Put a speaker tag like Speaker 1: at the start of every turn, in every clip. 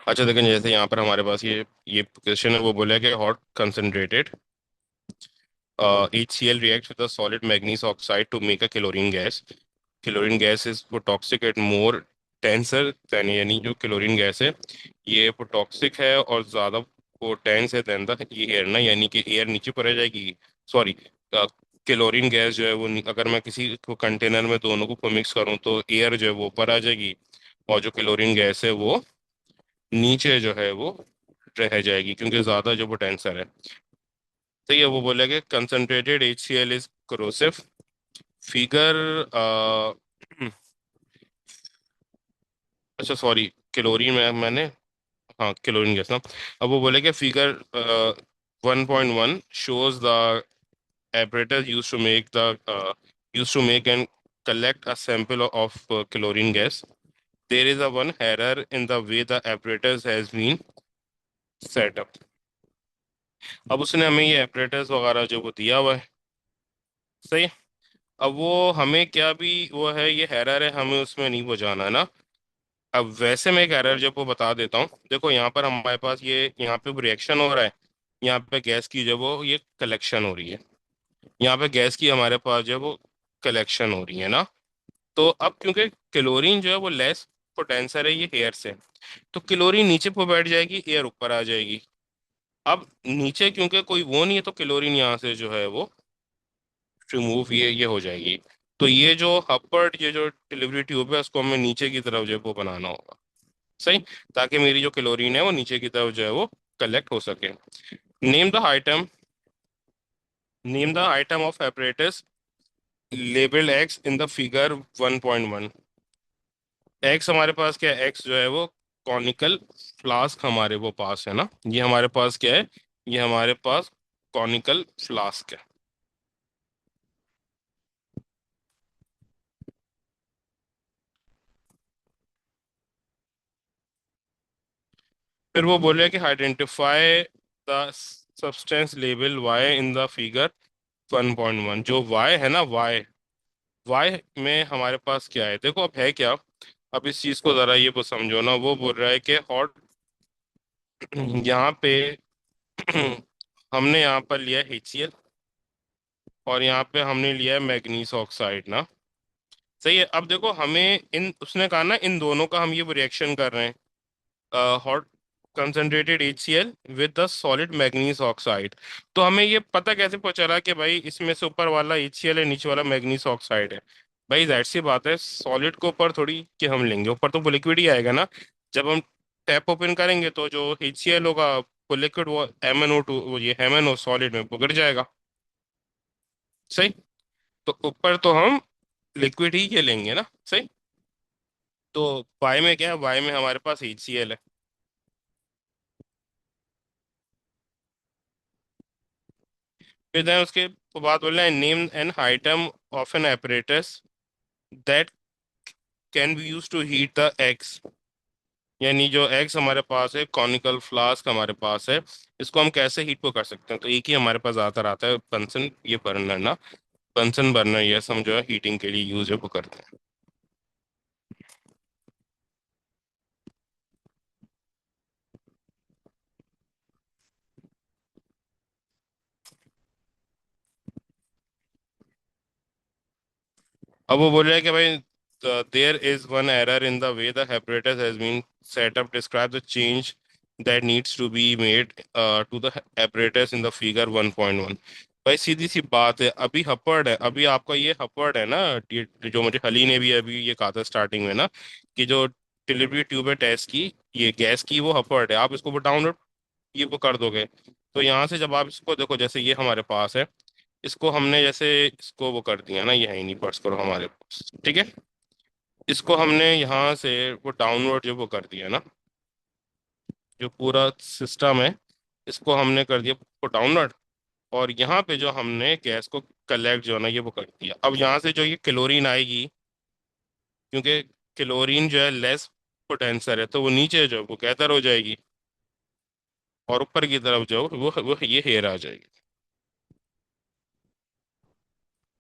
Speaker 1: अच्छा देखें, जैसे यहाँ पर हमारे पास ये क्वेश्चन है, वो बोला है कि hot concentrated HCl reacts with a solid magnesium oxide to make a chlorine gas. Chlorine gas is toxic and more denser than, यानी जो क्लोरीन गैस है ये टॉक्सिक है और ज्यादा पोटेंस है देन द एयर ना, यानी कि एयर नीचे पर आ जाएगी। सॉरी, क्लोरीन गैस जो है वो अगर मैं किसी को कंटेनर में दोनों को मिक्स करूं तो एयर जो है वो ऊपर आ जाएगी, और जो क्लोरीन गैस है वो नीचे जो है वो रह जाएगी, क्योंकि ज्यादा जो पोटेंशियल है। तो ये वो बोला कि concentrated HCl is corrosive figure. अच्छा सॉरी, कैलोरी में मैंने, हाँ कैलोरीन गैस ना। अब वो बोले कि figure 1.1 shows the apparatus used to make and collect a sample of chlorine gas. There is a one error in the way the apparatus has been set up. अब उसने हमें ये apparatus वगैरह जो वो दिया हुआ है, सही है। अब वो हमें क्या भी वो है, ये एरर है, हमें उसमें नहीं वो जाना है ना। अब वैसे मैं एक एरर जो वो बता देता हूँ। देखो यहाँ पर हमारे पास ये यहाँ पे रिएक्शन हो रहा है, यहाँ पे गैस की जो वो ये कलेक्शन हो रही है, यहाँ पे गैस की हमारे पास जो है वो कलेक्शन हो रही है ना। तो अब क्योंकि क्लोरीन जो है वो लेस पोटेंशियल है ये एयर से, तो क्लोरीन नीचे को बैठ जाएगी, एयर ऊपर आ जाएगी। अब नीचे क्योंकि कोई वो नहीं है तो क्लोरीन यहाँ से जो है वो रिमूव ये हो जाएगी। तो ये जो अपर्ड ये जो डिलीवरी ट्यूब है उसको हमें नीचे की तरफ जो है वो बनाना होगा, सही, ताकि मेरी जो क्लोरीन है वो नीचे की तरफ जो है वो कलेक्ट हो सके। Name the item name the item of apparatus labelled x in the figure 1.1। X हमारे पास क्या है, एक्स जो है वो कॉनिकल फ्लास्क हमारे वो पास है ना, ये हमारे पास क्या है, ये हमारे पास कॉनिकल फ्लास्क है। फिर वो बोले कि identify the substance label Y in the figure 1.1। जो वाई है ना, वाई वाई में हमारे पास क्या है, देखो अब है क्या। अब इस चीज को जरा ये वो समझो ना, वो बोल रहा है कि हॉट यहाँ पे हमने यहाँ पर लिया है HCl और यहाँ पे हमने लिया है मैग्नीस ऑक्साइड ना, सही है। अब देखो हमें इन उसने कहा ना इन दोनों का हम ये रिएक्शन कर रहे हैं, hot concentrated HCl with the solid manganese oxide. तो हमें ये पता कैसे पता चला कि भाई इसमें से ऊपर वाला HCl है, नीचे वाला मैग्नीस ऑक्साइड है। भाई जाहिर सी बात है, सॉलिड को ऊपर थोड़ी कि हम लेंगे, ऊपर तो वो लिक्विड ही आएगा ना। जब हम टैप ओपन करेंगे तो जो HCl होगा वो लिक्विड, वो MnO2 वो ये MnO सॉलिड में वो गिर जाएगा, सही। तो ऊपर तो हम लिक्विड ही ये लेंगे ना, सही। तो वाई में क्या है, वाई में हमारे पास HCl है। फिर then उसके बाद बोलना है name an item of an apparatus that can be use to heat the eggs. यानी जो एग्स हमारे पास है, कॉनिकल फ्लास्क हमारे पास है, इसको हम कैसे हीट को कर सकते हैं। तो एक ही हमारे पास ज़्यादातर आता है, बंसन ये बर्नर ना, बंसन बर्नर, ये हम जो है हीटिंग के लिए यूज है वो करते हैं। अब वो बोल रहा है कि भाई there is one error in the way the apparatus has been set up, describe the change that needs to be made to the apparatus in the figure 1.1। भाई सीधी सी बात है, अभी हपर्ड है, अभी आपका ये हपर्ड है ना, ये जो मुझे हली ने भी अभी ये कहा था स्टार्टिंग में ना, कि जो डिलीवरी ट्यूब है टेस्ट की, ये गैस की वो हपर्ड है, आप इसको वो डाउनलोड ये वो कर दोगे। तो यहाँ से जब आप इसको देखो, जैसे ये हमारे पास है, इसको हमने जैसे इसको वो कर दिया ना, ये है ही नहीं, पर्स करो हमारे पास, ठीक है। इसको हमने यहाँ से वो डाउनवर्ड जो वो कर दिया ना, जो पूरा सिस्टम है इसको हमने कर दिया वो डाउनवर्ड। और यहाँ पे जो हमने गैस को कलेक्ट जो है ना ये वो कर दिया। अब यहाँ से जो ये क्लोरीन आएगी, क्योंकि क्लोरीन जो है लेस पोटेंशियल है, तो वो नीचे जो है वो गैदर हो जाएगी, और ऊपर की तरफ जो वो ये हेयर आ जाएगी,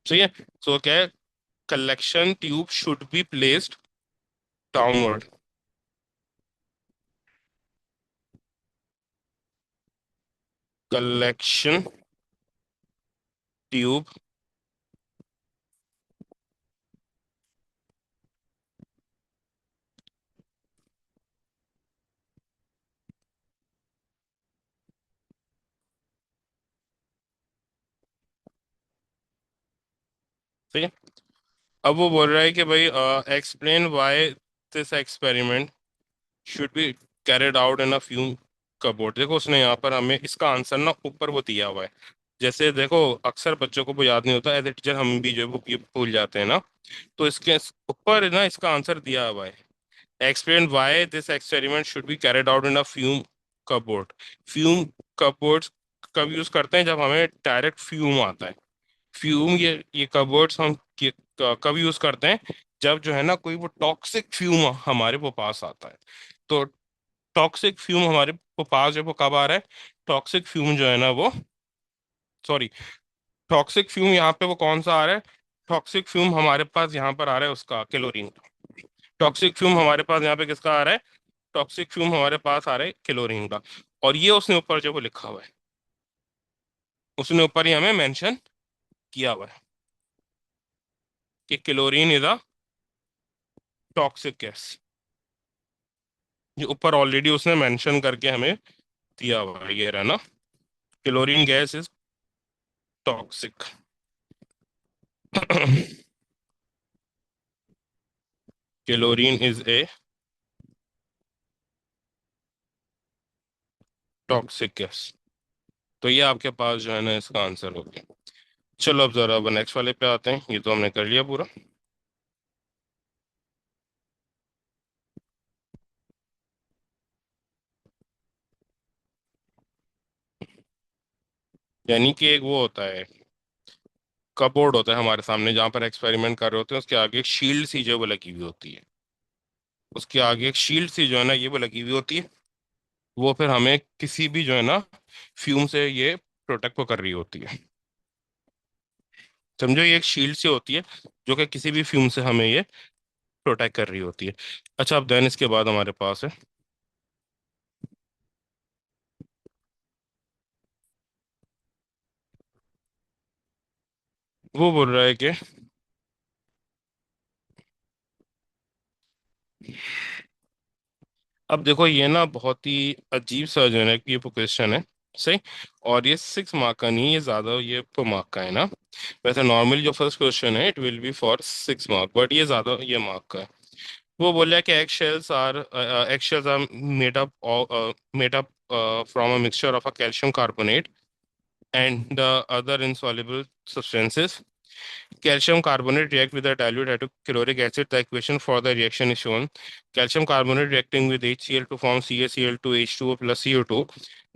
Speaker 1: ठीक है। सो क्या है, collection tube should be placed downward. Collection tube ठीक है। अब वो बोल रहा है कि भाई explain why this experiment should be carried out in a fume cupboard. देखो उसने यहाँ पर हमें इसका आंसर ना ऊपर वो दिया हुआ है। जैसे देखो अक्सर बच्चों को वो याद नहीं होता, एज ए टीचर हम भी जो है वो ये भूल जाते हैं ना। तो इसके ऊपर ना इसका आंसर दिया हुआ है, explain why this experiment should be carried out in a fume cupboard. Fume cupboards कब यूज करते हैं? जब हमें डायरेक्ट फ्यूम आता है। फ्यूम, ये कपबोर्ड्स हम कब यूज करते हैं? जब जो है ना कोई वो टॉक्सिक फ्यूम हमारे वो पास आता है। तो टॉक्सिक फ्यूम हमारे वो पास जो है वो कब आ रहा है? टॉक्सिक फ्यूम जो है ना वो, सॉरी, टॉक्सिक फ्यूम यहाँ पे वो कौन सा आ रहा है? टॉक्सिक फ्यूम हमारे पास यहाँ पर आ रहा है उसका क्लोरीन। टॉक्सिक फ्यूम हमारे पास यहाँ पे किसका आ रहा है? टॉक्सिक फ्यूम हमारे पास आ रहा है क्लोरीन का। और ये उसने ऊपर जो वो लिखा हुआ है, उसने ऊपर ही हमें मेंशन किया हुआ है कि chlorine is a toxic gas. ये ऊपर ऑलरेडी उसने मेंशन करके हमें दिया हुआ है, ये रहा ना, chlorine gas is toxic. Chlorine is a toxic gas. तो ये आपके पास जो है ना इसका आंसर हो गया। चलो अब जरा अब नेक्स्ट वाले पे आते हैं, ये तो हमने कर लिया पूरा। यानी कि एक वो होता है, कपबोर्ड होता है हमारे सामने जहां पर एक्सपेरिमेंट कर रहे होते हैं, उसके आगे एक शील्ड सी जो है वो लगी हुई होती है। उसके आगे एक शील्ड सी जो है ना ये वो लगी हुई होती है। वो फिर हमें किसी भी जो है ना फ्यूम से ये प्रोटेक्ट को कर रही होती है। समझो ये एक शील्ड सी होती है जो कि किसी भी फ्यूम से हमें ये प्रोटेक्ट कर रही होती है। अच्छा, अब देन इसके बाद हमारे पास है, वो बोल रहा है कि अब देखो ये ना बहुत ही अजीब सा जो है ना ये क्वेश्चन है, सही। और ये 6 मार्क का नहीं, ये ज्यादा ये 4 मार्क का है ना। वैसे नॉर्मली जो फर्स्ट क्वेश्चन है it will be for 6 mark, but ये ज्यादा ये मार्क का है। वो बोला कि egg shells are made up from a mixture of a calcium carbonate and the other insoluble substances. Calcium carbonate react with a dilute hydrochloric acid. The equation for the reaction is shown. Calcium carbonate reacting with HCl to form CaCl2 H2O plus CO2.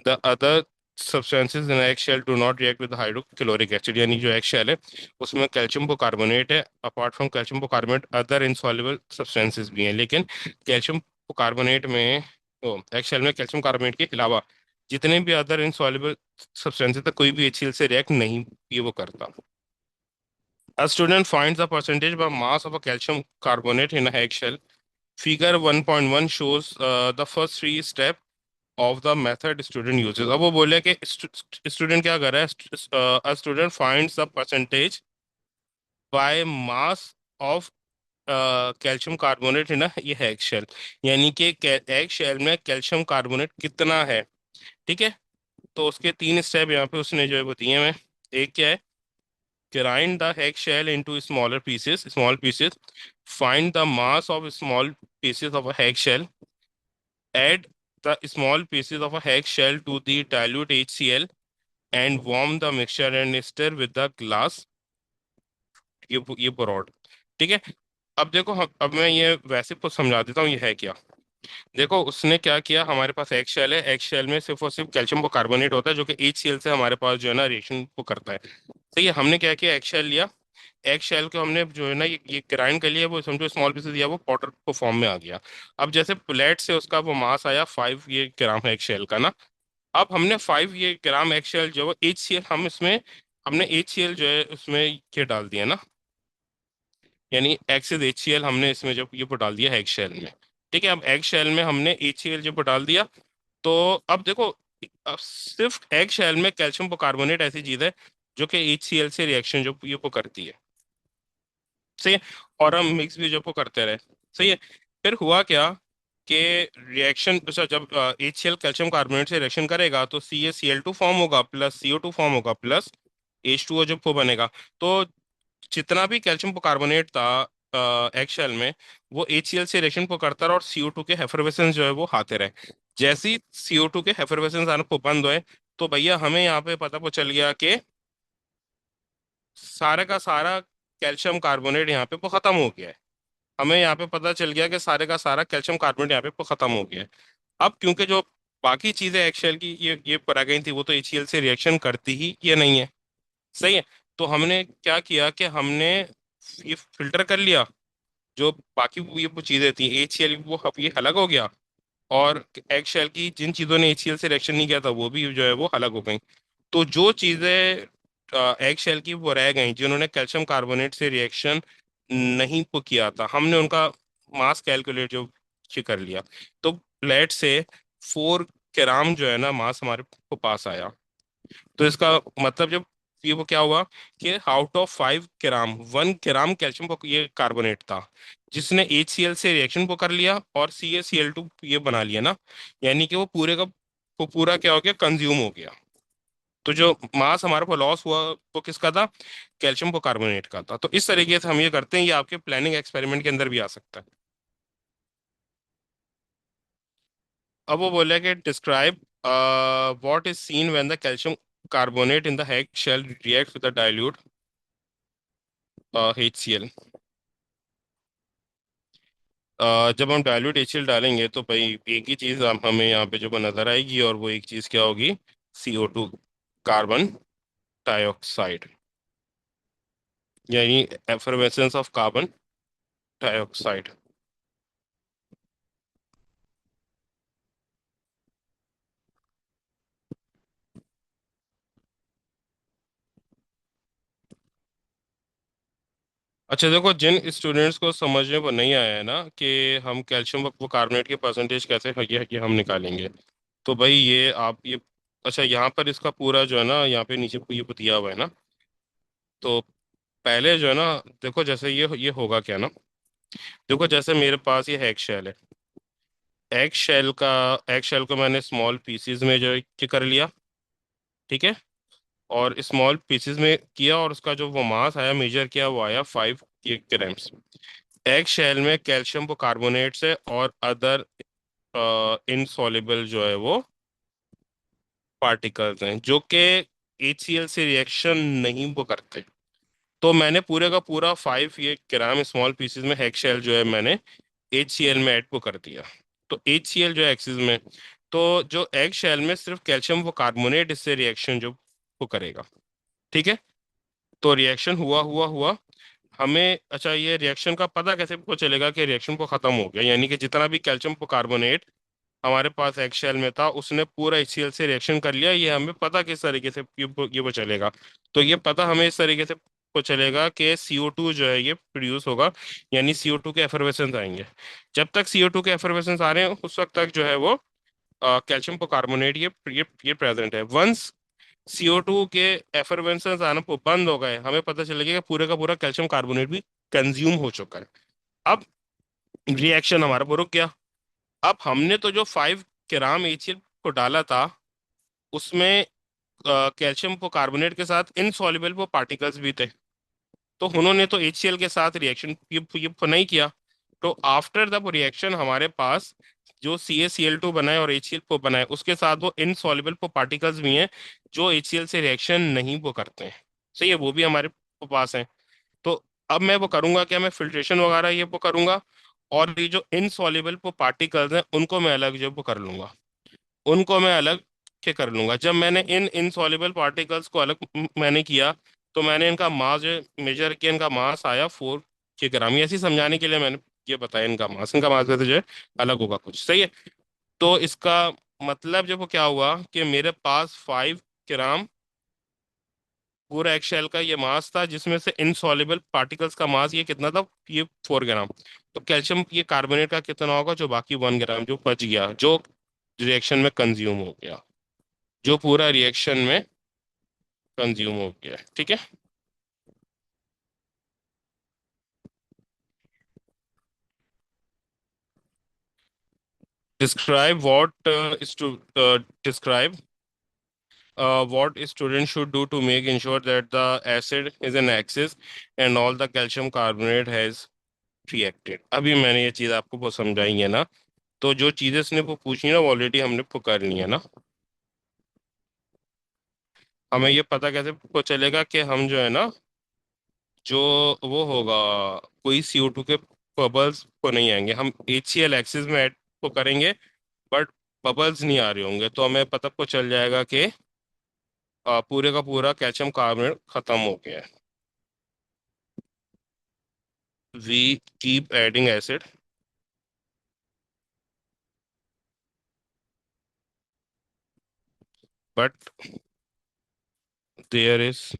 Speaker 1: The other substances in eggshell do not react with the hydrochloric acid। यानी जो eggshell है उसमें calcium को carbonate है, apart from calcium को carbonate other insoluble substances भी हैं, लेकिन कैल्शियम को कार्बोनेट में, ओ एगशेल में कैल्शियम कार्बोनेट के अलावा जितने भी अदर इनसॉल्युबल सब्सटेंसेस तक कोई भी HCl से रिएक्ट नहीं ये वो करता। A student finds the percentage by mass of a calcium carbonate in a eggshell. Figure 1.1 shows the first three step of the method student uses। अब वो बोले कि स्टूडेंट क्या कर रहा है, a student finds the percentage by mass of calcium carbonate है ना ये है एगशेल। यानी कि एगशेल में कैल्शियम कार्बोनेट कितना है, ठीक है। तो उसके 3 स्टेप यहाँ पे उसने जो है वो दिए हैं। एक क्या है, grind the eggshell into smaller pieces, small pieces. Find the mass of small pieces of a eggshell. Add the small pieces of a eggshell to the dilute HCl and warm the mixture and stir with the glass। ये बोरॉड, ठीक है। अब देखो अब मैं ये वैसे कुछ समझा देता हूँ ये है क्या। देखो उसने क्या किया, हमारे पास एग शेल है, एग शेल में सिर्फ और सिर्फ कैल्शियम को कार्बोनेट होता है जो कि HCl से हमारे पास जो है ना रिएक्शन को करता है। सही है, हमने क्या किया, एग शेल लिया। एग शेल को हमने जो है ना ये ग्राइंड कर लिया, वो समझो स्मॉल पीसेस दिया, वो पाउडर को फॉर्म में आ गया। अब जैसे प्लेट से उसका वो मास आया 5 ये ग्राम एग शेल का ना। अब हमने 5 ये ग्राम एग शेल जो HCl हम इसमें, हमने HCl जो है उसमें ये डाल दिया ना, यानी एक्सिस HCl हमने इसमें जब ये डाल दिया एग शेल में। ठीक है, अब एग शेल में हमने HCl जब डाल दिया तो अब देखो अब सिर्फ एग शेल में कैल्शियम कार्बोनेट ऐसी चीज है जो कि HCl से रिएक्शन जो ये वो करती है। सही है। और हम मिक्स भी जो वो करते रहे। सही है। फिर हुआ क्या कि रिएक्शन जब HCl कैल्शियम कार्बोनेट से रिएक्शन करेगा तो CaCl2 फॉर्म होगा प्लस CO2 फॉर्म होगा प्लस H2O जब वो बनेगा। तो जितना भी कैल्शियम कार्बोनेट था एग शेल में, वो HCl से रिएक्शन को करता रहा और CO2 के हेफरवेसेंस जो है वो आते रहे। जैसे ही CO2 के हेफरवेसेंस आने को बंद हुए, तो भैया हमें यहाँ पे पता को चल गया कि सारा का सारा कैल्शियम कार्बोनेट यहाँ पे वो खत्म हो गया है। हमें यहाँ पे पता चल गया कि सारे का सारा कैल्शियम कार्बोनेट यहाँ पे वो खत्म हो गया है। अब क्योंकि जो बाकी चीजें एक्सेल की ये पढ़ा गई थी, वो तो HCl से रिएक्शन करती ही ये नहीं है। सही है। तो हमने क्या किया कि हमने ये फिल्टर कर लिया। जो बाकी ये वो चीजें थी HCl, वो अब ये अलग हो गया। और एग शेल की जिन चीजों ने HCl से रिएक्शन नहीं किया था वो भी जो है वो अलग हो गई। तो जो चीजें एग शेल की वो रह गई जिन्होंने कैल्शियम कार्बोनेट से रिएक्शन नहीं को किया था, हमने उनका मास कैलकुलेट जो ये कर लिया। तो लेट से 4 ग्राम जो है ना मास हमारे को पास आया। तो इसका मतलब जब ये वो क्या हुआ कि out of 5 gram 1 gram calcium को ये कार्बोनेट था जिसने HCl से रिएक्शन को कर लिया और CaCl2 ये बना लिया ना। यानी कि वो पूरे का वो पूरा क्या हो गया, कंज्यूम हो गया। तो जो मास हमारे को लॉस हुआ वो किसका था, कैल्शियम को कार्बोनेट का था। तो इस तरीके से हम ये करते हैं, ये आपके प्लानिंग एक्सपेरिमेंट के अंदर भी आ सकता है। अब वो बोला कि describe what is seen when the calcium carbonate in the egg shell react with the dilute HCl। जब हम डाइल्यूट HCl डालेंगे तो भाई एक ही चीज हमें यहाँ पे जो नजर आएगी, और वो एक चीज क्या होगी, CO2, कार्बन डाइऑक्साइड, यानी एफरवेसेंस ऑफ कार्बन डाइऑक्साइड। अच्छा देखो, जिन स्टूडेंट्स को समझने को नहीं आया है ना कि हम कैल्शियम वो कार्बोनेट के परसेंटेज कैसे ये हम निकालेंगे, तो भाई ये आप ये, अच्छा यहाँ पर इसका पूरा जो है ना यहाँ पे नीचे ये दिया हुआ है ना। तो पहले जो है ना, देखो जैसे ये होगा क्या ना, देखो जैसे मेरे पास ये एग शेल है। एग शेल को मैंने स्मॉल पीसीज में जो है कि कर लिया। ठीक है। और स्मॉल पीसीज में किया और उसका जो वो मास आया मेजर किया वो आया 5 ग्राम्स। एग शेल में कैल्शियम को कार्बोनेट से और अदर इनसॉल्युबल जो है वो पार्टिकल्स हैं जो कि HCl से रिएक्शन नहीं वो करते। तो मैंने पूरे का पूरा 5 ग्राम स्मॉल पीसेस में एग शेल जो है मैंने HCl में ऐड को कर दिया। तो HCl जो है एक्सिस में, तो जो एग शेल में सिर्फ कैल्शियम वो कार्बोनेट इससे रिएक्शन जो वो करेगा। ठीक है। तो रिएक्शन हुआ हुआ हुआ हमें, अच्छा ये रिएक्शन का पता कैसे को चलेगा कि रिएक्शन को खत्म हो गया, यानी कि जितना भी कैल्शियम को कार्बोनेट हमारे पास एग शेल में था उसने पूरा HCl से रिएक्शन कर लिया। ये हमें पता किस तरीके से ये वो चलेगा। तो ये पता हमें इस तरीके से को चलेगा कि CO2 जो है ये प्रोड्यूस होगा, यानी CO2 के एफरवेसेंस आएंगे। जब तक CO2 के एफरवेसेंस आ रहे हैं उस वक्त तक जो है वो कैल्शियम को कार्बोनेट ये प्रेजेंट है। वंस CO2 के एफरवेसेंस आना बंद हो गए, हमें पता चलेगा कि पूरे का पूरा कैल्शियम कार्बोनेट भी कंज्यूम हो चुका है। अब रिएक्शन हमारा वो रुक गया। अब हमने तो जो 5 ग्राम HCl को डाला था उसमें कैल्शियम को कार्बोनेट के साथ इनसॉल्युबल वो पार्टिकल्स भी थे। तो उन्होंने तो HCl के साथ रिएक्शन ये नहीं किया। तो आफ्टर द रिएक्शन हमारे पास जो CaCl2 बनाए और HCl को बनाए उसके साथ वो इनसॉल्युबल वो पार्टिकल्स भी हैं जो HCl से रिएक्शन नहीं वो करते हैं। सही है, वो भी हमारे पास हैं। तो अब मैं वो करूंगा क्या, मैं फिल्ट्रेशन वगैरह ये वो करूंगा, और ये जो इनसॉल्युबल वो पार्टिकल्स हैं उनको मैं अलग जो वो कर लूंगा। उनको मैं अलग के कर लूंगा। जब मैंने इन इनसॉल्युबल पार्टिकल्स को अलग मैंने किया, तो मैंने इनका मास जो मेजर किया, इनका मास आया 4 ग्राम। ये ऐसे ही समझाने के लिए मैंने ये बताया, इनका मास वैसे जो है अलग होगा कुछ। सही है। तो इसका मतलब जब वो क्या हुआ कि मेरे पास 5 ग्राम पूरा एग शेल का ये मास था जिसमें से इनसॉल्युबल पार्टिकल्स का मास ये कितना था, ये 4 ग्राम। तो कैल्शियम ये कार्बोनेट का कितना होगा, जो बाकी 1 ग्राम जो बच गया जो रिएक्शन में कंज्यूम हो गया। जो पूरा रिएक्शन में कंज्यूम हो गया है, ठीक है। Describe describe what a student should do to make ensure that the acid is an axis and all the calcium carbonate has reacted। अभी मैंने ये चीज आपको वो समझाई है ना, तो जो चीजें इसने वो पूछी ना ऑलरेडी हमने वो कर ली है ना। हमें ये पता कैसे को चलेगा कि हम जो है ना, जो वो होगा, कोई CO2 के बबल्स को नहीं आएंगे, हम HCl एक्सिस में ऐड को करेंगे, बट बबल्स नहीं आ रहे होंगे, तो हमें पता को चल जाएगा कि पूरे का पूरा कैल्शियम कार्बोनेट खत्म हो गया है। We keep adding acid, but there is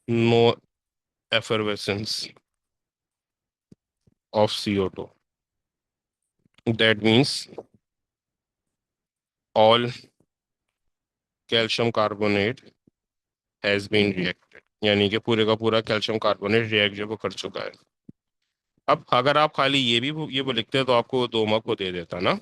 Speaker 1: no effervescence of CO2. That means all calcium carbonate has been reacted, यानी कि पूरे का पूरा कैल्शियम कार्बोनेट रिएक्ट जो वो कर चुका है। अब अगर आप खाली ये भी लिखते तो आपको 2 मार्क को दे देता ना।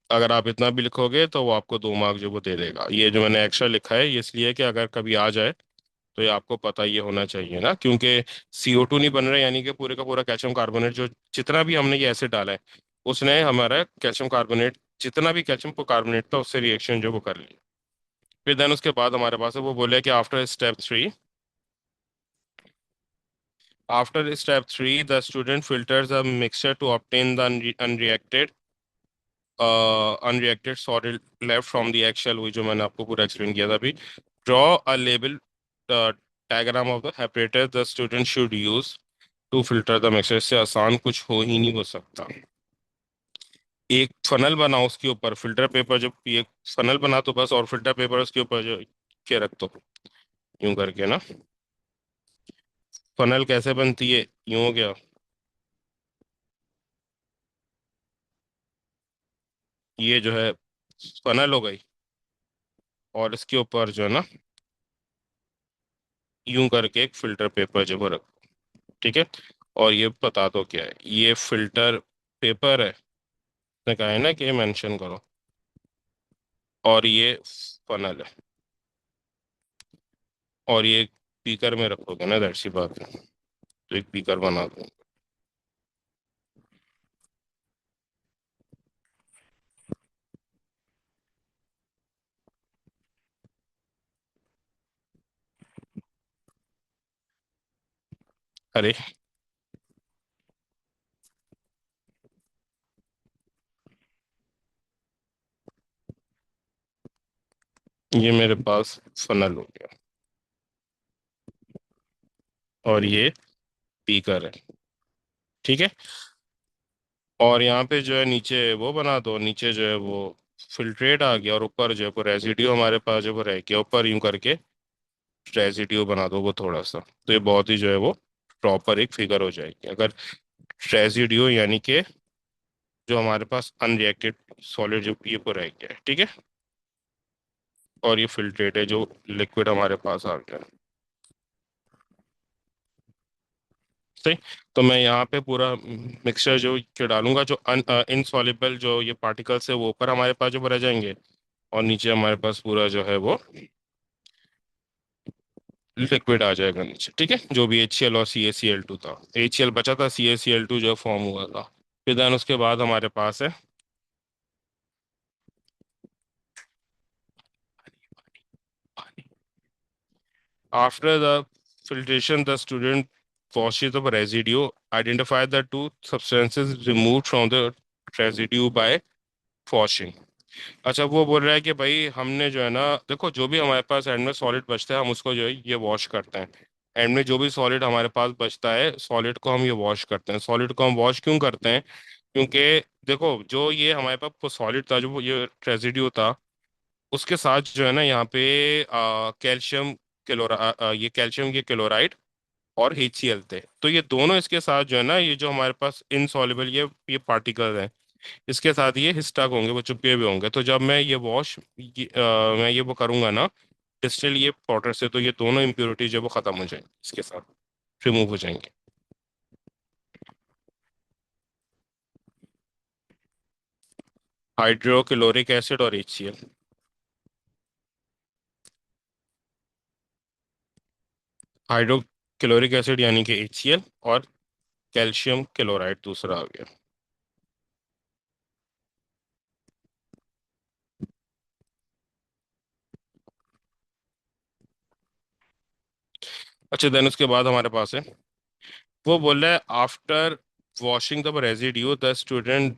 Speaker 1: अगर आप इतना भी लिखोगे तो वो आपको 2 मार्क जो वो दे देगा। ये जो मैंने एक्स्ट्रा लिखा है ये इसलिए कि अगर कभी आ जाए तो ये आपको पता ये होना चाहिए ना, क्योंकि CO2 नहीं बन रहा है, यानी कि पूरे का पूरा कैल्शियम कार्बोनेट जो जितना भी हमने ये एसिड डाला है उसने हमारा कैल्शियम कार्बोनेट, जितना भी कैल्शियम कार्बोनेट था उससे रिएक्शन जो वो कर लिया। फिर देन उसके बाद हमारे पास है वो बोले कि after step 3 the student filters a mixture to obtain the unreacted solid left from the excess, वही जो मैंने आपको पूरा एक्सप्लेन किया था अभी। Draw a label diagram of the apparatus the student should use to filter the mixture. इससे आसान कुछ हो ही नहीं हो सकता। एक फनल बनाओ, उसके ऊपर फिल्टर पेपर, जब ये फनल बना तो बस, और फिल्टर पेपर उसके ऊपर जो के रख दो, यूं करके ना। फनल कैसे बनती है, यूं हो गया, ये जो है फनल हो गई, और इसके ऊपर जो है ना यूं करके एक फिल्टर पेपर जो वो रखो, ठीक है। और ये बता दो क्या है, ये फिल्टर पेपर है, ने कहा है ना कि मेंशन करो, और ये फनल है, और ये बीकर में रखोगे ना, दैट सी बात है। तो एक बीकर बना दो। अरे, ये मेरे पास फनल हो गया, और ये बीकर है, ठीक है। और यहाँ पे जो है नीचे वो बना दो, नीचे जो है वो फिल्ट्रेट आ गया, और ऊपर जो है वो रेजिड्यू हमारे पास जो वो रह गया, ऊपर यूं करके रेजिड्यू बना दो वो थोड़ा सा। तो ये बहुत ही जो है वो प्रॉपर एक फिगर हो जाएगी। अगर रेजिड्यू यानी कि जो हमारे पास अनरिएक्टेड सॉलिड जो ये पर रह गया है, ठीक है। और ये फिल्ट्रेट है जो लिक्विड हमारे पास आ गया है, सही। तो मैं यहाँ पे पूरा मिक्सचर जो डालूंगा, जो इनसॉल्युबल जो ये पार्टिकल्स है वो ऊपर हमारे पास जो रह जाएंगे, और नीचे हमारे पास पूरा जो है वो लिक्विड आ जाएगा नीचे, ठीक है। जो भी HCl और CaCl2 था, HCl बचा था, CaCl2 जो फॉर्म हुआ था। फिर देन उसके बाद हमारे पास है after the filtration the student washes the residue, identify the two substances removed from the residue by washing। अच्छा, वो बोल रहा है कि भाई हमने जो है ना, देखो जो भी हमारे पास एंड में सॉलिड बचता है हम उसको जो है ये वॉश करते हैं। एंड में जो भी सॉलिड हमारे पास बचता है सॉलिड को हम ये वॉश करते हैं। सॉलिड को हम वॉश क्यों करते हैं, क्योंकि देखो जो ये हमारे पास वो सॉलिड था, जो वो ये रेजिड्यू था, उसके साथ जो है ना यहाँ पे कैल्शियम ये कैल्शियम के क्लोराइड और HCl थे। तो ये दोनों इसके साथ जो है ना, ये जो हमारे पास इनसॉल्युबल ये पार्टिकल हैं, इसके साथ ये हिस्टैग होंगे, वो चिपके हुए होंगे। तो जब मैं ये मैं ये वो करूंगा ना, डिस्टिल ये वाटर से, तो ये दोनों इम्प्योरिटी जो है वो खत्म हो जाएंगी, इसके साथ रिमूव हो जाएंगे। हाइड्रोक्लोरिक एसिड और HCl। हाइड्रोक्लोरिक एसिड यानी कि HCl, और कैल्शियम क्लोराइड दूसरा आ गया। अच्छा, देन उसके बाद हमारे पास है, वो बोल रहा है after washing the residue, the student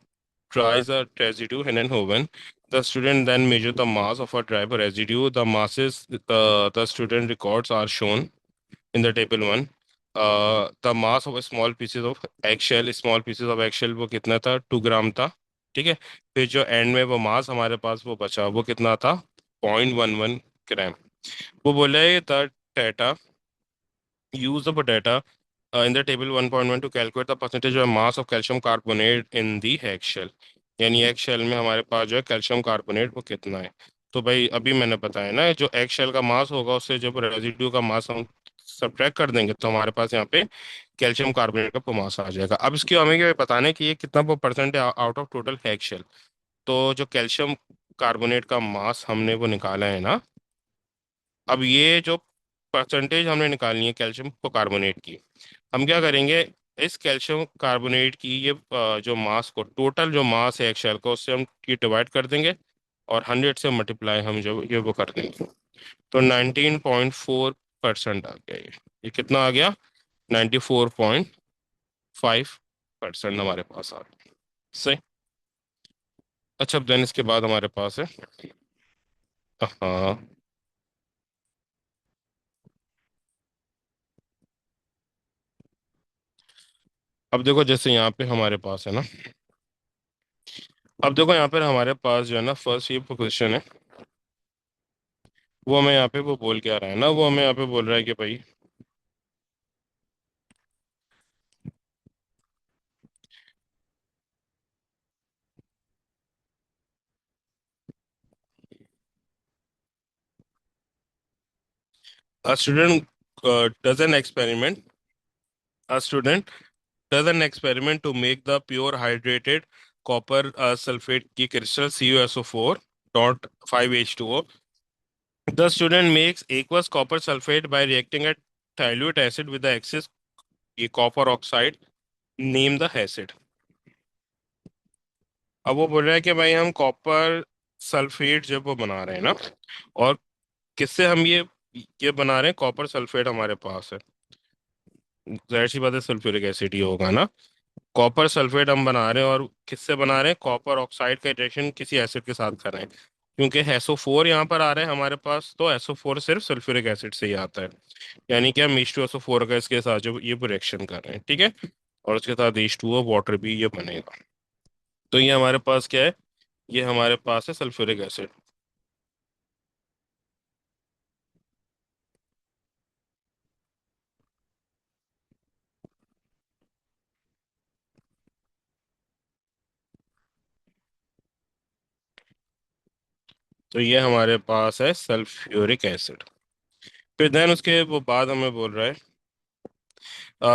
Speaker 1: dries the residue in an oven. The student then measure the mass of a dry residue. The masses the student records are shown in the table one. The mass of a small pieces of eggshell, small pieces of eggshell वो कितना था, 2 ग्राम था। ठीक है। फिर जो and में वो मास हमारे पास वो बचा, वो कितना था, 0.11 ग्राम। वो बोला है the data, use the data in the table 1.1 to calculate the percentage of mass of calcium carbonate in the eggshell। यानी एग शेल में हमारे पास जो है कैल्शियम कार्बोनेट वो कितना है। तो भाई अभी मैंने बताया ना, जो एग शेल का मास होगा उससे जब रेजिड्यू का मास हम सब्ट्रैक्ट कर देंगे, तो हमारे पास यहाँ पे कैल्शियम कार्बोनेट का मास आ जाएगा। अब इसकी हमें ये बताना है कि ये कितना वो परसेंट है out of total egg shell. तो जो कैल्शियम कार्बोनेट का मास हमने वो निकाला है ना, अब ये जो परसेंटेज हमने निकालनी है कैल्शियम कार्बोनेट की, हम क्या करेंगे, इस कैल्शियम कार्बोनेट की ये जो मास को, टोटल जो मास है एक शेल का, उससे हम ये डिवाइड कर देंगे, और 100 से मल्टीप्लाई हम जो ये वो कर देंगे। तो 19.4% आ गया ये कितना आ गया, 94.5% हमारे पास आ गया। सही। अच्छा, अब देन इसके बाद हमारे पास है, हाँ, अब देखो जैसे यहाँ पे हमारे पास है ना, अब देखो यहाँ पर हमारे पास जो है ना फर्स्ट ये क्वेश्चन है, वो हमें यहाँ पे वो बोल के आ रहा है ना, वो हमें यहाँ पे बोल रहा है कि भाई a student does an experiment a student does an experiment to make the pure hydrated copper sulfate की crystal CuSO4 dot 5H2O. The student makes aqueous copper sulfate by reacting a dilute acid with the excess copper oxide. Name the acid। अब वो बोल रहा है कि भाई हम copper sulphate जब वो बना रहे हैं ना, और किससे हम ये बना रहे हैं, कॉपर सल्फेट हमारे पास है, जाहिर सी बात है सल्फ्यूरिक एसिड ही होगा ना। कॉपर सल्फेट हम बना रहे हैं, और किससे बना रहे हैं, कॉपर ऑक्साइड का रिएक्शन किसी एसिड के साथ कर रहे हैं। क्योंकि SO4 यहाँ पर आ रहा है हमारे पास, तो SO4 सिर्फ सल्फ्यूरिक एसिड से ही आता है। यानी कि हम H2SO4 का इसके साथ जो ये रिएक्शन कर रहे हैं, ठीक है, और उसके साथ H2O वाटर भी ये बनेगा। तो ये हमारे पास क्या है, ये हमारे पास है सल्फ्यूरिक एसिड। तो ये हमारे पास है सल्फ्यूरिक एसिड। फिर देन उसके वो बाद हमें बोल रहा है,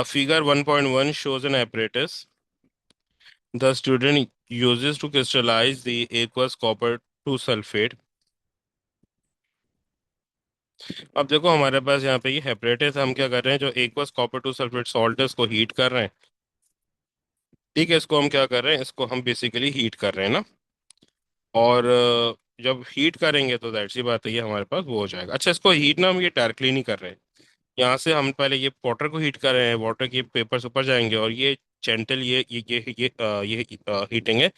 Speaker 1: figure 1.1 shows an apparatus the student uses to crystallize the aqueous copper to sulfate। अब देखो हमारे पास यहाँ पे ये apparatus है, हम क्या कर रहे हैं, जो aqueous copper to sulfate salt है उसको हीट कर रहे हैं। ठीक है, इसको हम क्या कर रहे हैं, इसको हम बेसिकली हीट कर रहे हैं ना, और जब हीट करेंगे तो दैट सी बात है, ये हमारे पास वो हो जाएगा। अच्छा, इसको हीट ना हम ये डायरेक्टली नहीं कर रहे हैं, यहाँ से हम पहले ये वाटर को हीट कर रहे हैं, वाटर के पेपर्स ऊपर जाएंगे, और ये जेंटल ये हीटिंग है,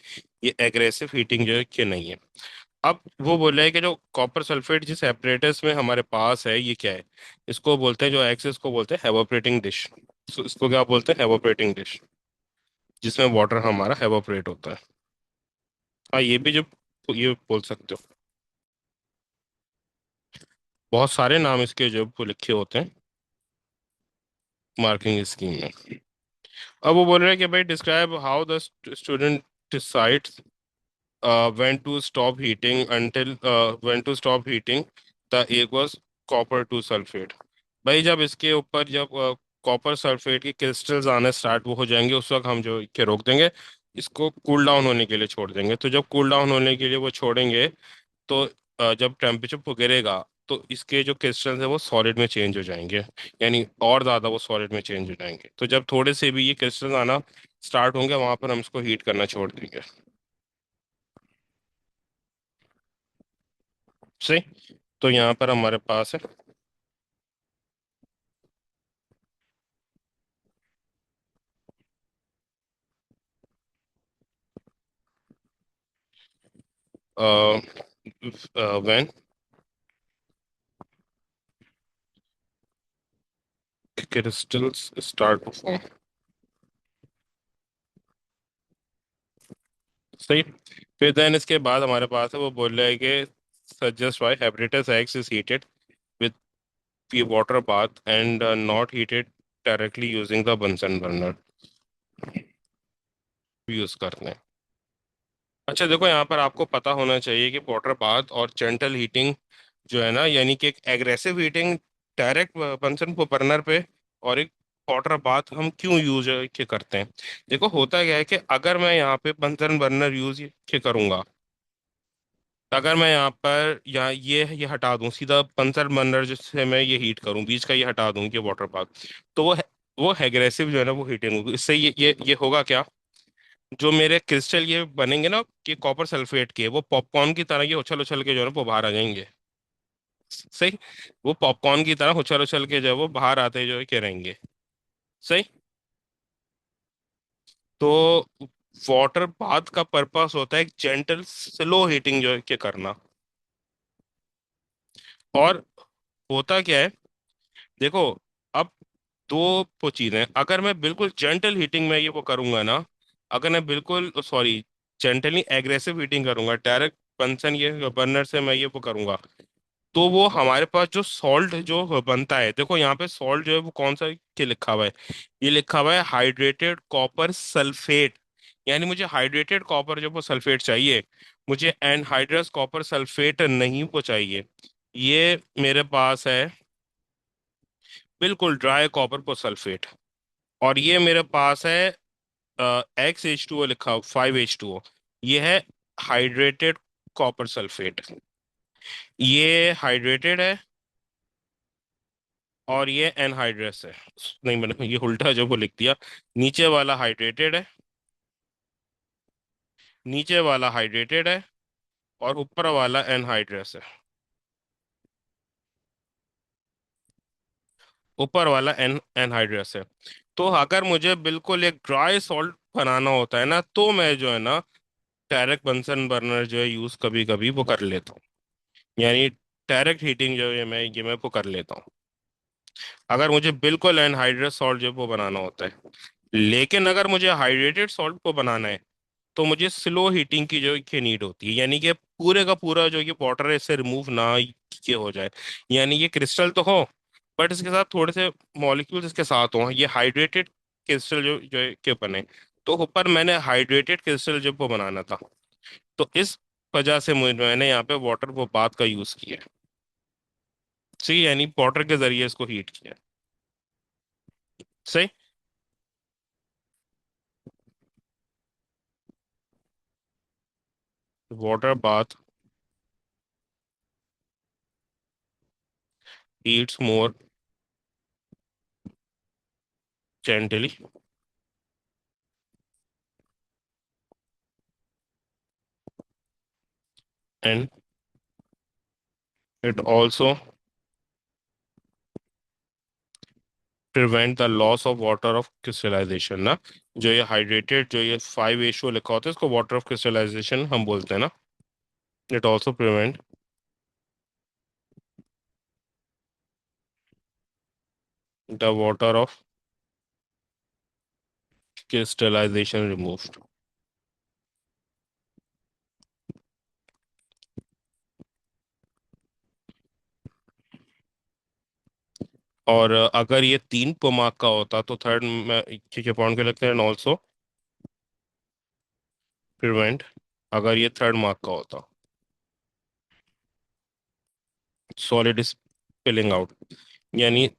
Speaker 1: ये एग्रेसिव हीटिंग जो है कि नहीं है। अब वो बोल रहा है कि जो कॉपर सल्फेट जिस एपरेटस में हमारे पास है, ये क्या है, इसको बोलते हैं, जो एक्सेस को बोलते हैं एवोपरेटिंग डिश। इसको क्या बोलते हैं, एवोपरेटिंग डिश, जिसमें वाटर हमारा एवोपरेट होता है। हाँ, ये भी जो ये बोल सकते हो, बहुत सारे नाम इसके जो वो लिखे होते हैं मार्किंग स्कीम में। अब वो बोल रहे हैं कि भाई describe how the student decides when to stop heating until when to stop heating the aqueous copper to sulfate। भाई जब इसके ऊपर जब कॉपर सल्फेट के क्रिस्टल्स आने स्टार्ट वो हो जाएंगे, उस वक्त हम जो के रोक देंगे, इसको कूल डाउन होने के लिए छोड़ देंगे। तो जब कूल डाउन होने के लिए वो छोड़ेंगे, तो जब टेम्परेचर वो गिरेगा, तो इसके जो क्रिस्टल्स है वो सॉलिड में चेंज हो जाएंगे, यानी और ज़्यादा वो सॉलिड में चेंज हो जाएंगे। तो जब थोड़े से भी ये क्रिस्टल्स आना स्टार्ट होंगे, वहां पर हम इसको हीट करना छोड़ देंगे। सही। तो यहाँ पर हमारे पास है when crystals start to form. सही। फिर देन इसके बाद हमारे पास है वो बोल रहा है कि suggest why habitats X is heated with water bath and not heated directly using the Bunsen burner use करते हैं। अच्छा देखो, यहाँ पर आपको पता होना चाहिए कि वाटर बाथ और जेंटल हीटिंग जो है ना, यानी कि एक एग्रेसिव हीटिंग डायरेक्ट बंसन को बर्नर पे, और एक वाटर बाथ हम क्यों यूज के करते हैं। देखो होता क्या है कि अगर मैं यहाँ पे बंसन बर्नर यूज के करूंगा, अगर मैं यहाँ पर यहाँ ये हटा दूं, सीधा बंसन बर्नर जिससे मैं ये हीट करूं, बीच का ये हटा दूं कि वाटर बाथ, तो वो एग्रेसिव जो है ना वो हीटिंग होगी। इससे ये होगा क्या, जो मेरे क्रिस्टल ये बनेंगे ना कि कॉपर सल्फेट के, वो पॉपकॉर्न की तरह ये उछल उछल के जो है ना वो बाहर आ जाएंगे। सही। वो पॉपकॉर्न की तरह उछल उछल के जो है वो बाहर आते जो है के रहेंगे। सही। तो वाटर बाथ का पर्पस होता है एक जेंटल स्लो हीटिंग जो है के करना। और होता क्या है, देखो, अब दो वो चीजें हैं। अगर मैं बिल्कुल जेंटल हीटिंग में ये वो करूंगा ना, अगर मैं बिल्कुल सॉरी जेंटली एग्रेसिव हीटिंग करूंगा, डायरेक्ट बंसन ये बर्नर से मैं ये वो करूंगा, तो वो हमारे पास जो सॉल्ट जो बनता है, देखो यहाँ पे सॉल्ट जो है वो कौन सा के लिखा हुआ है, ये लिखा हुआ है हाइड्रेटेड कॉपर सल्फेट। यानी मुझे हाइड्रेटेड कॉपर जो वो सल्फेट चाहिए, मुझे एनहाइड्रस कॉपर सल्फेट नहीं वो चाहिए। ये मेरे पास है बिल्कुल ड्राई कॉपर को सल्फेट। और ये मेरे पास है XH2O लिखा हो, 5H2O। ये है हाइड्रेटेड कॉपर सल्फेट। ये हाइड्रेटेड है और ये एनहाइड्रस है। नहीं, मैंने ये उल्टा जो वो लिख दिया। नीचे वाला हाइड्रेटेड है, नीचे वाला हाइड्रेटेड है, और ऊपर वाला एनहाइड्रस है। ऊपर वाला एनहाइड्रस है। तो अगर मुझे बिल्कुल एक ड्राई सॉल्ट बनाना होता है ना, तो मैं जो है ना डायरेक्ट बंसन बर्नर जो है यूज कभी कभी वो कर लेता हूँ। यानी डायरेक्ट हीटिंग जो है मैं वो कर लेता हूँ, अगर मुझे बिल्कुल एनहाइड्रस सॉल्ट जो है वो बनाना होता है। लेकिन अगर मुझे हाइड्रेटेड सॉल्ट को बनाना है, तो मुझे स्लो हीटिंग की जो की नीड होती है, यानी कि पूरे का पूरा जो ये वाटर है इससे रिमूव ना ये हो जाए। यानी ये क्रिस्टल तो हो, बट इसके साथ थोड़े से मॉलिक्यूल्स इसके साथ हो, ये हाइड्रेटेड क्रिस्टल जो जो है के बने। तो ऊपर मैंने हाइड्रेटेड क्रिस्टल जो वो बनाना था, तो इस वजह से मैंने यहाँ पे वाटर वो बात का यूज किया है। सही, यानी वाटर के जरिए इसको हीट किया है। सही। Water bath heats more gently and it also prevent the loss of water of crystallization ना। जो ये हाइड्रेटेड जो ये 5H2O लिखा होता है, इसको वाटर ऑफ क्रिस्टलाइजेशन हम बोलते हैं ना। It also prevent the water of crystallisation removed. और अगर ये 3 मार्क का होता तो थर्ड में के पॉइंट के लगते हैं, एंड ऑल्सो प्रिवेंट, अगर ये थर्ड मार्क का होता, सॉलिड स्पिलिंग आउट, यानी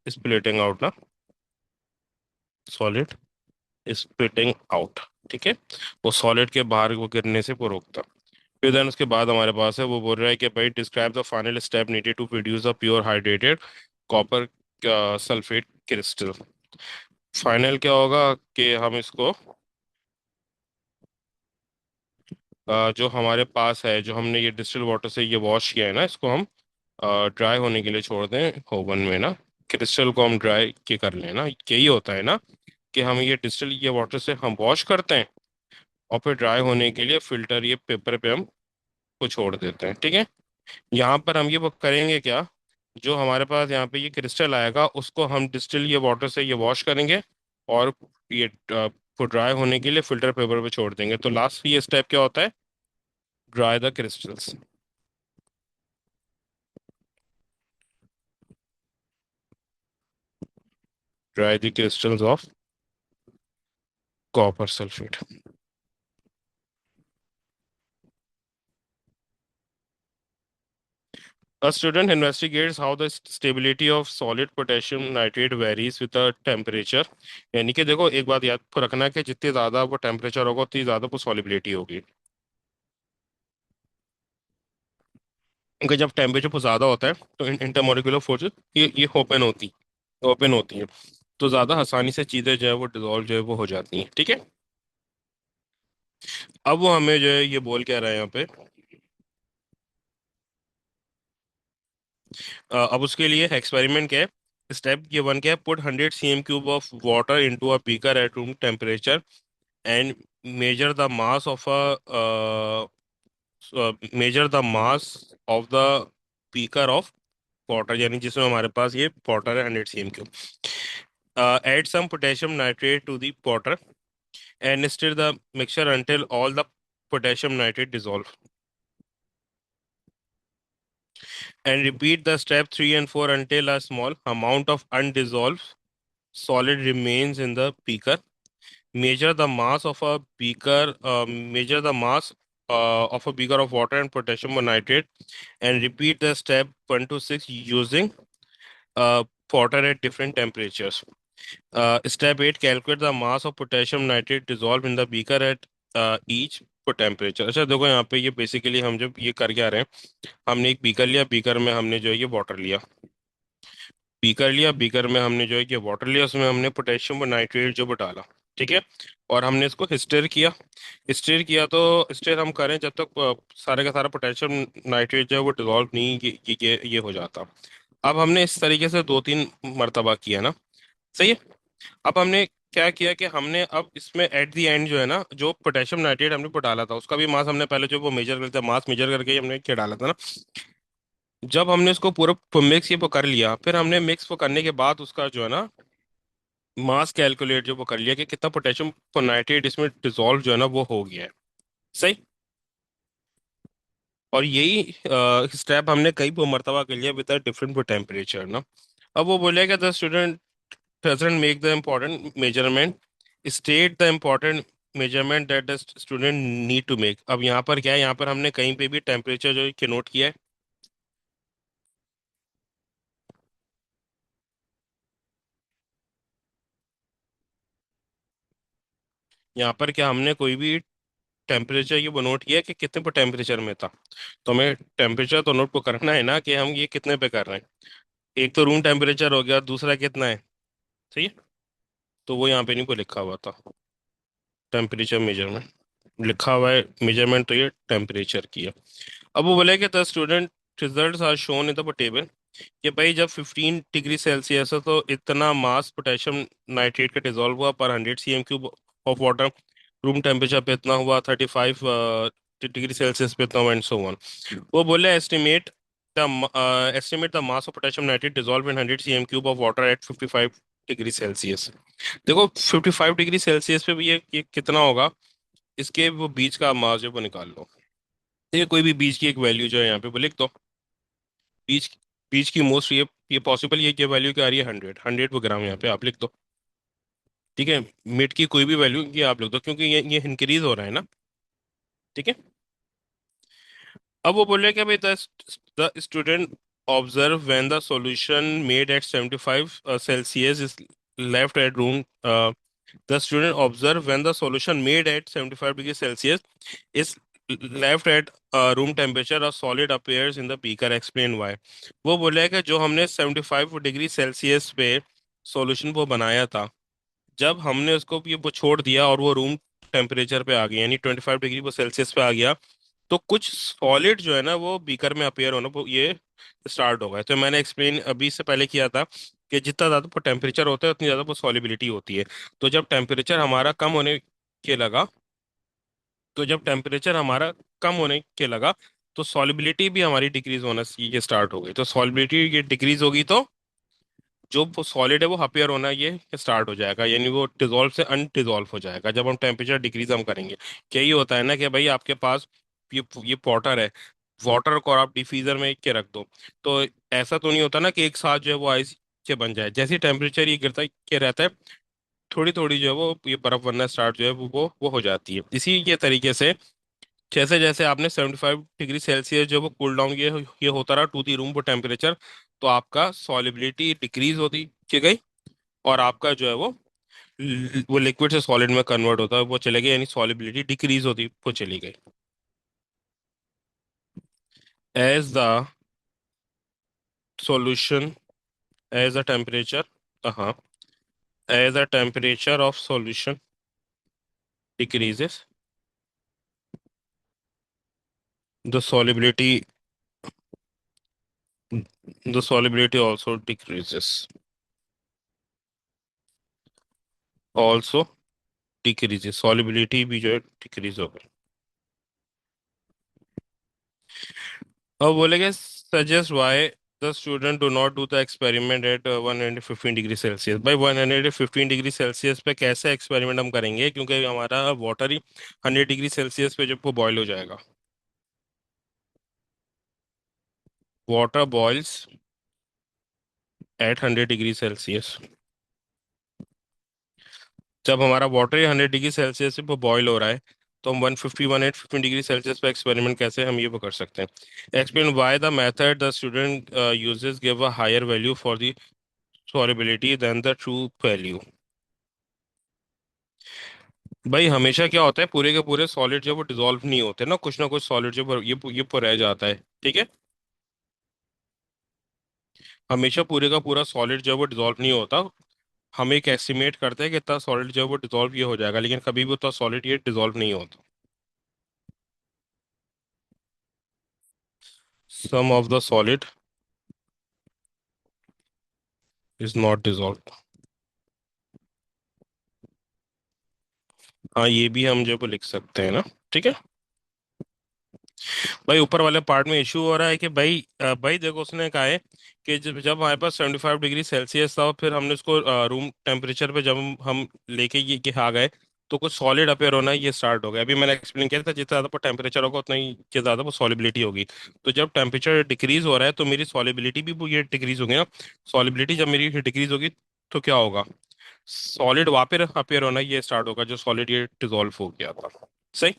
Speaker 1: स्प्लिटिंग आउट ना, सॉलिड स्प्लिटिंग आउट, ठीक है, वो सॉलिड के बाहर वो गिरने से वो रोकता। फिर देन उसके बाद हमारे पास है, वो बोल रहा है कि भाई describe the final step needed to produce a pure hydrated copper sulphate crystal. Final क्या होगा कि हम इसको जो हमारे पास है, जो हमने ये डिस्टिल वाटर से ये वॉश किया है ना, इसको हम ड्राई होने के लिए छोड़ दें ओवन में ना, क्रिस्टल को हम ड्राई के कर लें ना, यही होता है ना कि हम ये डिस्टिल ये वाटर से हम वॉश करते हैं और फिर ड्राई होने के लिए फिल्टर ये पेपर पे हम को छोड़ देते हैं, ठीक है। यहाँ पर हम ये वो करेंगे क्या, जो हमारे पास यहाँ पे ये क्रिस्टल आएगा उसको हम डिस्टिल ये वाटर से ये वॉश करेंगे और ये ड्राई होने के लिए फिल्टर पेपर पे छोड़ देंगे। तो लास्ट ये स्टेप क्या होता है, dry the crystals, dry the crystals of copper sulphate. A student investigates how the stability of solid potassium nitrate varies with the temperature। यानी कि देखो एक बात याद को रखना है कि जितनी ज्यादा वो टेम्परेचर होगा उतनी ज्यादा वो सॉलिबिलिटी होगी, क्योंकि जब टेम्परेचर बहुत ज्यादा होता है तो इंटरमोलिकुलर फोर्सेस ये ओपन होती है, तो ज्यादा आसानी से चीजें जो है वो डिजोल्व जो है वो हो जाती हैं, ठीक है। अब वो हमें जो है ये बोल क्या रहा है यहाँ पे, अब उसके लिए एक्सपेरिमेंट क्या है, स्टेप ये वन क्या है, put 100 cm³ of water into a beaker at room temperature and measure the mass of a measure the mass of the beaker of water, यानी जिसमें हमारे पास ये वाटर है 100 cm³। Add some potassium nitrate to the water and stir the mixture until all the potassium nitrate dissolve, and repeat the step 3 and 4 until a small amount of undissolved solid remains in the beaker. Measure the mass of a beaker, measure the mass of a beaker of water and potassium nitrate, and repeat the step 1 to 6 using water at different temperatures. Step 8, calculate the mass of potassium nitrate dissolved in the beaker at each temperature. अच्छा देखो यहाँ पे ये basically हम जब ये कर क्या रहे हैं, हमने एक बीकर लिया, बीकर में हमने जो है ये वाटर लिया, बीकर लिया, बीकर में हमने जो है कि वाटर लिया, उसमें हमने पोटेशियम और नाइट्रेट जो डाला, ठीक है, और हमने इसको स्टिर किया। स्टिर किया तो स्टिर हम करें जब तक सारे का सारा पोटेशियम नाइट्रेट जो है वो डिजोल्व नहीं ये हो जाता। अब हमने इस तरीके से 2-3 मरतबा किया ना, सही है। अब हमने क्या किया कि हमने अब इसमें एट द एंड जो है ना, जो पोटेशियम नाइट्रेट हमने को डाला था उसका भी मास हमने पहले जो वो मेजर करते मास मेजर करके ही हमने क्या डाला था ना, जब हमने उसको पूरा मिक्स ये वो कर लिया, फिर हमने मिक्स वो करने के बाद उसका जो है ना मास कैलकुलेट जो वो कर लिया कि कितना पोटेशियम नाइट्रेट इसमें डिसॉल्व जो है ना वो हो गया है, सही। और यही स्टेप हमने कई मरतबा के लिए विद डिफरेंट टेम्परेचर ना। अब वो बोले कि the student doesn't make the important measurement, state the important measurement that the student need to make. अब यहाँ पर क्या है, यहाँ पर हमने कहीं पे भी टेम्परेचर जो है कि नोट किया है, यहाँ पर क्या हमने कोई भी टेम्परेचर ये वो नोट किया है कि कितने पर टेम्परेचर में था। तो हमें टेम्परेचर तो नोट को करना है ना कि हम ये कितने पे कर रहे हैं। एक तो रूम टेम्परेचर हो गया, दूसरा कितना है, सही है। तो वो यहाँ पे नहीं को लिखा हुआ था टेम्परेचर मेजरमेंट, लिखा हुआ है मेजरमेंट तो ये टेम्परेचर की है। अब वो बोले कि the student results are shown in the table, कि भाई जब 15 डिग्री सेल्सियस है तो इतना मास पोटेशियम नाइट्रेट का डिजोल्व हुआ पर 100 cm³ of water, room temperature पे इतना हुआ, 35 डिग्री सेल्सियस पे इतना हुआ, एंड सो ऑन। वो बोले estimate the mass of potassium nitrate dissolve in 100 cm³ of water at 55 degree Celsius. देखो 55 डिग्री सेल्सियस पे भी ये कितना होगा, इसके वो बीच का मास जो है वो निकाल लो। ये कोई भी बीच की एक वैल्यू जो है यहाँ पे वो लिख दो। बीच बीच की मोस्ट ये पॉसिबल ये वैल्यू क्या आ रही है, 100 यहाँ पे आप लिख दो, ठीक है। मिड की कोई भी वैल्यू ये आप लिख दो, क्योंकि ये इंक्रीज हो रहा है ना, ठीक है। अब वो बोले कि भाई the student observe when the solution made at 75 Celsius is left at room the student observe when the solution made at 75 degrees Celsius is left at room temperature, a solid appears in the beaker. Explain why. वो बोले है कि जो हमने 75 degree Celsius पे solution वो बनाया था, जब हमने उसको ये वो छोड़ दिया और वो रूम टेम्परेचर पे आ गया, यानी 25 डिग्री वो सेल्सियस पे आ गया, तो कुछ सॉलिड जो है ना वो बीकर में अपेयर होना वो ये स्टार्ट हो गया। तो मैंने एक्सप्लेन अभी से पहले किया था कि जितना ज़्यादा वो टेम्परेचर होता है उतनी ज़्यादा वो सॉलिबिलिटी होती है। तो जब टेम्परेचर हमारा कम होने के लगा तो जब टेम्परेचर हमारा कम होने के लगा तो सॉलिबिलिटी भी हमारी डिक्रीज होना ये स्टार्ट हो गई। तो सॉलिबिलिटी ये डिक्रीज होगी तो जो वो सॉलिड है वो हपियर होना ये स्टार्ट हो जाएगा, यानी वो डिजोल्व से अनडिजोल्व हो जाएगा जब हम टेम्परेचर डिक्रीज हम करेंगे। क्या ये होता है ना कि भाई आपके पास ये पॉटर है, वाटर को आप डिफ्यूजर में के रख दो, तो ऐसा तो नहीं होता ना कि एक साथ जो है वो आइस के बन जाए। जैसे टेम्परेचर ये गिरता के रहता है, थोड़ी थोड़ी जो है वो ये बर्फ बनना स्टार्ट जो है वो हो जाती है। इसी के तरीके से जैसे जैसे आपने 75 डिग्री सेल्सियस जो वो कूल डाउन ये होता रहा टू दी रूम वो टेम्परेचर, तो आपका सॉलिबिलिटी डिक्रीज होती की गई और आपका जो है वो लिक्विड से सॉलिड में कन्वर्ट होता है वो चले गए, यानी सॉलिबिलिटी डिक्रीज होती वो चली गई। As the solution as a temperature, हाँ, as a temperature of solution decreases, the solubility the solubility also decreases, also decreases, solubility भी जो है डिक्रीज हो गई। अब बोलेंगे suggest why the student do not do the experiment at 115 degree Celsius. भाई 115 degree Celsius पे कैसे एक्सपेरिमेंट हम करेंगे, क्योंकि हमारा वाटर ही 100 डिग्री सेल्सियस पे जब वो बॉयल हो जाएगा। Water boils at 100 degree Celsius. जब हमारा वाटर ही 100 डिग्री सेल्सियस पे बॉयल हो रहा है तो हम 151 8 15 डिग्री सेल्सियस पे एक्सपेरिमेंट कैसे हम ये वो कर सकते हैं। Explain why the method the student uses give a higher value for the solubility than the true value. भाई हमेशा क्या होता है, पूरे के पूरे सॉलिड जो है वो डिसॉल्व नहीं होते ना कुछ सॉलिड जो है ये रह जाता है। ठीक है, हमेशा पूरे का पूरा सॉलिड जो है वो डिसॉल्व नहीं होता। हम एक एस्टिमेट करते हैं कि इतना सॉलिड जो है वो डिसॉल्व ये हो जाएगा, लेकिन कभी भी उतना सॉलिड ये डिसॉल्व नहीं होता। Some of the solid is not dissolve. हाँ, ये भी हम जो है वो लिख सकते हैं ना। ठीक है भाई, ऊपर वाले पार्ट में इशू हो रहा है कि भाई भाई देखो उसने कहा है कि जब जब हमारे पास 75 डिग्री सेल्सियस था और फिर हमने उसको रूम टेम्परेचर पे जब हम लेके ये आ गए तो कुछ सॉलिड अपेयर होना ये स्टार्ट हो गया। अभी मैंने एक्सप्लेन किया था जितना ज़्यादा टेम्परेचर होगा उतना ही के ज़्यादा वो सॉलिबिलिटी होगी। तो जब टेम्परेचर डिक्रीज हो रहा है तो मेरी सॉलिबिलिटी भी वो ये डिक्रीज होगी ना। सॉलिबिलिटी जब मेरी डिक्रीज होगी तो क्या होगा, सॉलिड वापस अपेयर होना ये स्टार्ट होगा जो सॉलिड ये डिसॉल्व हो गया था। सही।